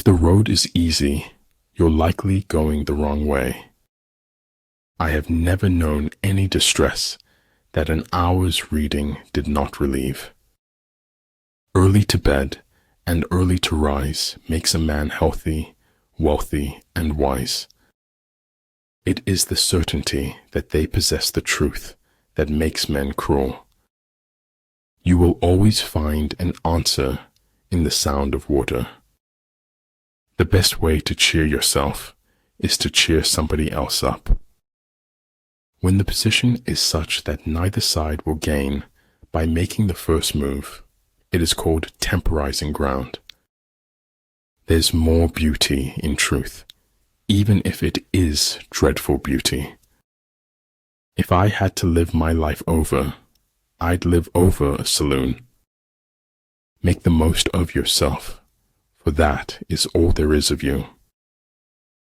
If the road is easy, you're likely going the wrong way. I have never known any distress that an hour's reading did not relieve. Early to bed and early to rise makes a man healthy, wealthy, and wise. It is the certainty that they possess the truth that makes men cruel. You will always find an answer in the sound of water. The best way to cheer yourself is to cheer somebody else up. When the position is such that neither side will gain by making the first move, it is called temporizing ground. There's more beauty in truth, even if it is dreadful beauty. If I had to live my life over, I'd live over a saloon. Make the most of yourself, for that is all there is of you.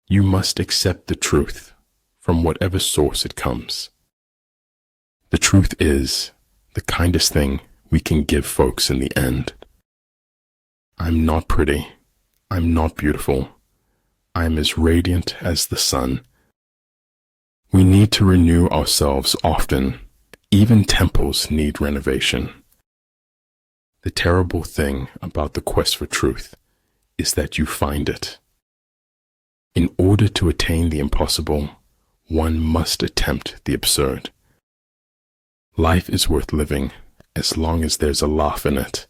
You must accept the truth from whatever source it comes. The truth is the kindest thing we can give folks in the end. I'm not pretty. I'm not beautiful. I'm as radiant as the sun. We need to renew ourselves often. Even temples need renovation. The terrible thing about the quest for truth is that you find it. In order to attain the impossible, one must attempt the absurd. Life is worth living as long as there's a laugh in it.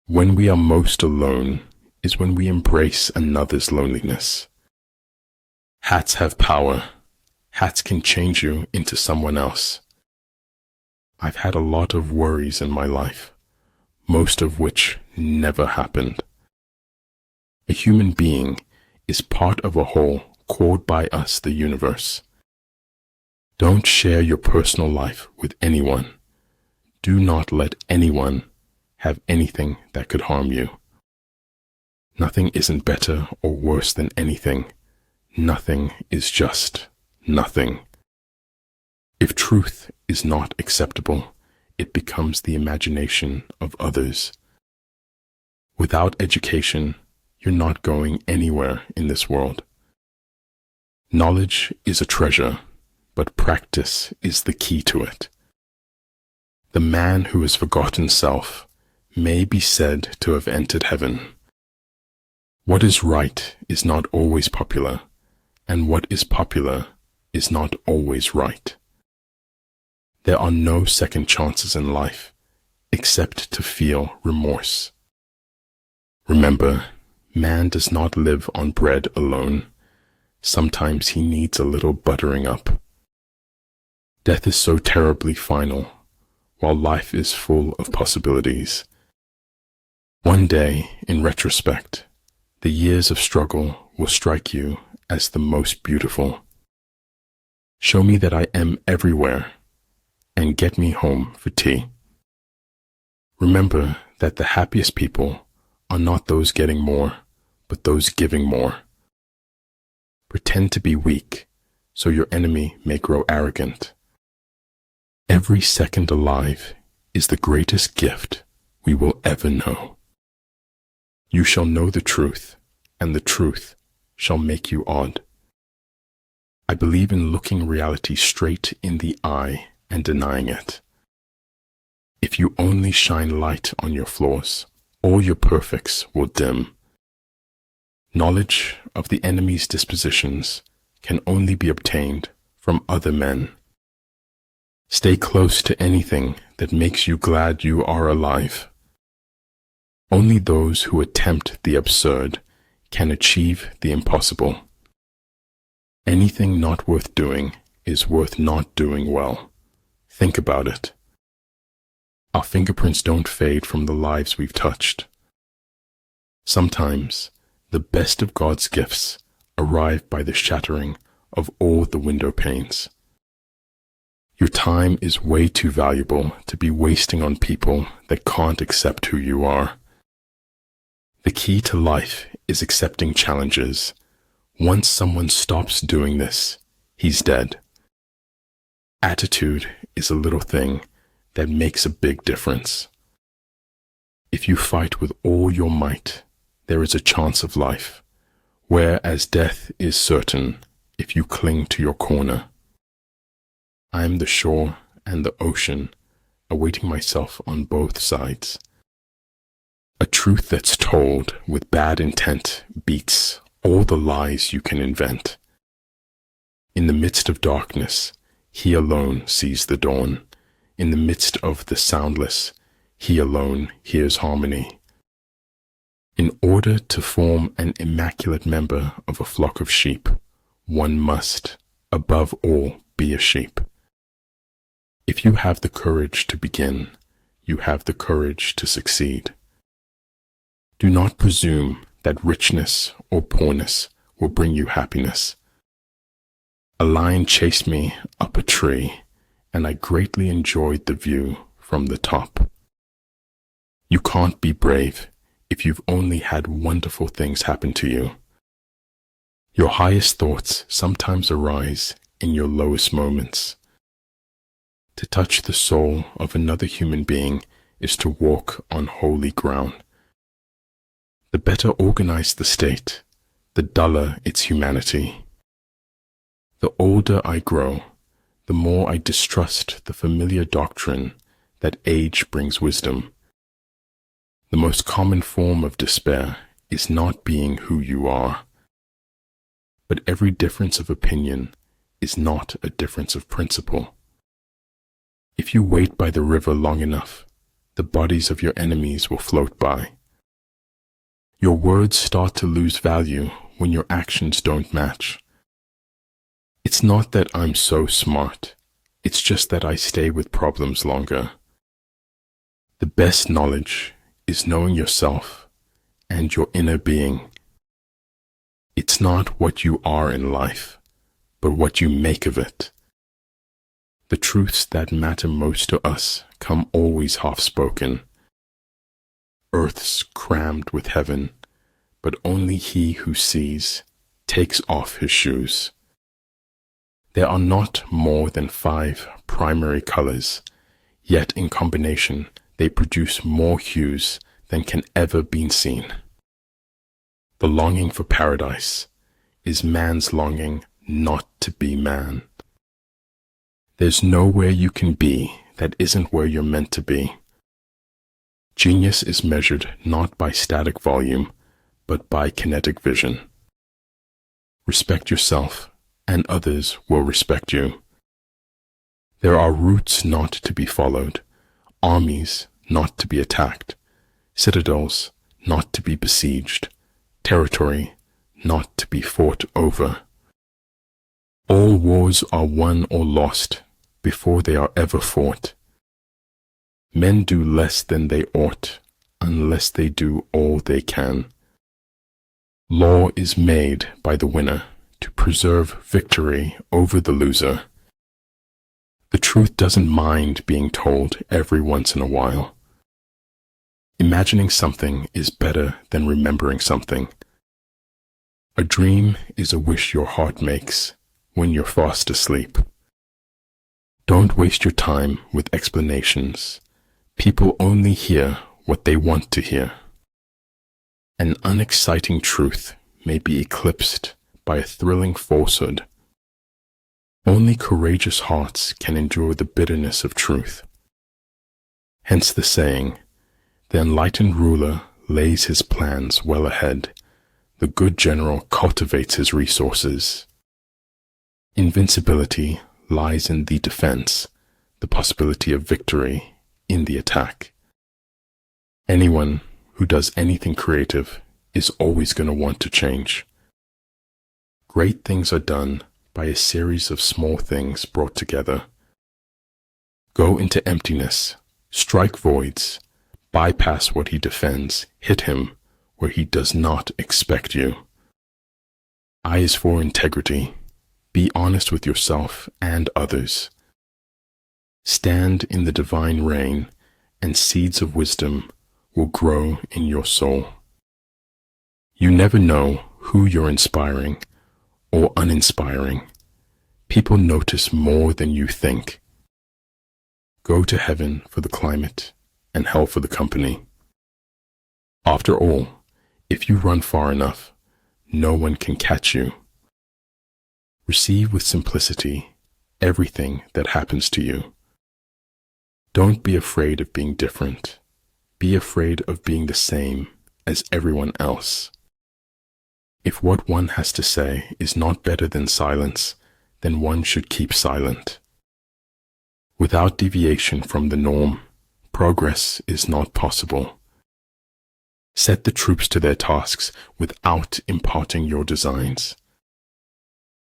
When we are most alone is when we embrace another's loneliness. Hats have power. Hats can change you into someone else. I've had a lot of worries in my life, most of which never happened. A human being is part of a whole called by us the universe. Don't share your personal life with anyone. Do not let anyone have anything that could harm you. Nothing isn't better or worse than anything. Nothing is just nothing. If truth is not acceptable, it becomes the imagination of others. Without education, you're not going anywhere in this world. Knowledge is a treasure, but practice is the key to it. The man who has forgotten self may be said to have entered heaven. What is right is not always popular, and what is popular is not always right. There are no second chances in life except to feel remorse. Remember, man does not live on bread alone. Sometimes he needs a little buttering up. Death is so terribly final, while life is full of possibilities. One day, in retrospect, the years of struggle will strike you as the most beautiful. Show me that I am everywhere, and get me home for tea. Remember that the happiest people are not those getting more, but those giving more. Pretend to be weak, so your enemy may grow arrogant. Every second alive is the greatest gift we will ever know. You shall know the truth, and the truth shall make you odd. I believe in looking reality straight in the eye and denying it. If you only shine light on your flaws, all your perfects will dim. Knowledge of the enemy's dispositions can only be obtained from other men. Stay close to anything that makes you glad you are alive. Only those who attempt the absurd can achieve the impossible. Anything not worth doing is worth not doing well. Think about it. Our fingerprints don't fade from the lives we've touched. Sometimes, the best of God's gifts arrive by the shattering of all the window panes. Your time is way too valuable to be wasting on people that can't accept who you are. The key to life is accepting challenges. Once someone stops doing this, he's dead. Attitude is a little thing that makes a big difference. If you fight with all your might, there is a chance of life, whereas death is certain if you cling to your corner. I am the shore and the ocean, awaiting myself on both sides. A truth that's told with bad intent beats all the lies you can invent. In the midst of darkness, he alone sees the dawn. In the midst of the soundless, he alone hears harmony. In order to form an immaculate member of a flock of sheep, one must, above all, be a sheep. If you have the courage to begin, you have the courage to succeed. Do not presume that richness or poorness will bring you happiness. A lion chased me up a tree, and I greatly enjoyed the view from the top. You can't be brave if you've only had wonderful things happen to you. Your highest thoughts sometimes arise in your lowest moments. To touch the soul of another human being is to walk on holy ground. The better organized the state, the duller its humanity. The older I grow, the more I distrust the familiar doctrine that age brings wisdom. The most common form of despair is not being who you are. But every difference of opinion is not a difference of principle. If you wait by the river long enough, the bodies of your enemies will float by. Your words start to lose value when your actions don't match. It's not that I'm so smart, it's just that I stay with problems longer. The best knowledge is knowing yourself and your inner being. It's not what you are in life, but what you make of it. The truths that matter most to us come always half-spoken. Earth's crammed with heaven, but only he who sees takes off his shoes. There are not more than 5 primary colors, yet in combination they produce more hues than can ever be seen. The longing for paradise is man's longing not to be man. There's nowhere you can be that isn't where you're meant to be. Genius is measured not by static volume, but by kinetic vision. Respect yourself, and others will respect you. There are routes not to be followed, armies not to be attacked, citadels not to be besieged, territory not to be fought over. All wars are won or lost before they are ever fought. Men do less than they ought unless they do all they can. Law is made by the winner to preserve victory over the loser. The truth doesn't mind being told every once in a while. Imagining something is better than remembering something. A dream is a wish your heart makes when you're fast asleep. Don't waste your time with explanations. People only hear what they want to hear. An unexciting truth may be eclipsed by a thrilling falsehood. Only courageous hearts can endure the bitterness of truth. Hence the saying, the enlightened ruler lays his plans well ahead. The good general cultivates his resources. Invincibility lies in the defense, the possibility of victory in the attack. Anyone who does anything creative is always going to want to change. Great things are done by a series of small things brought together. Go into emptiness, strike voids, bypass what he defends, hit him where he does not expect you. I is for integrity. Be honest with yourself and others. Stand in the divine rain, and seeds of wisdom will grow in your soul. You never know who you're inspiring or uninspiring. People notice more than you think. Go to heaven for the climate and hell for the company. After all, If you run far enough, no one can catch you. Receive with simplicity everything that happens to you. Don't be afraid of being different. Be afraid of being the same as everyone else. If what one has to say is not better than silence, then one should keep silent. Without deviation from the norm, progress is not possible. Set the troops to their tasks without imparting your designs.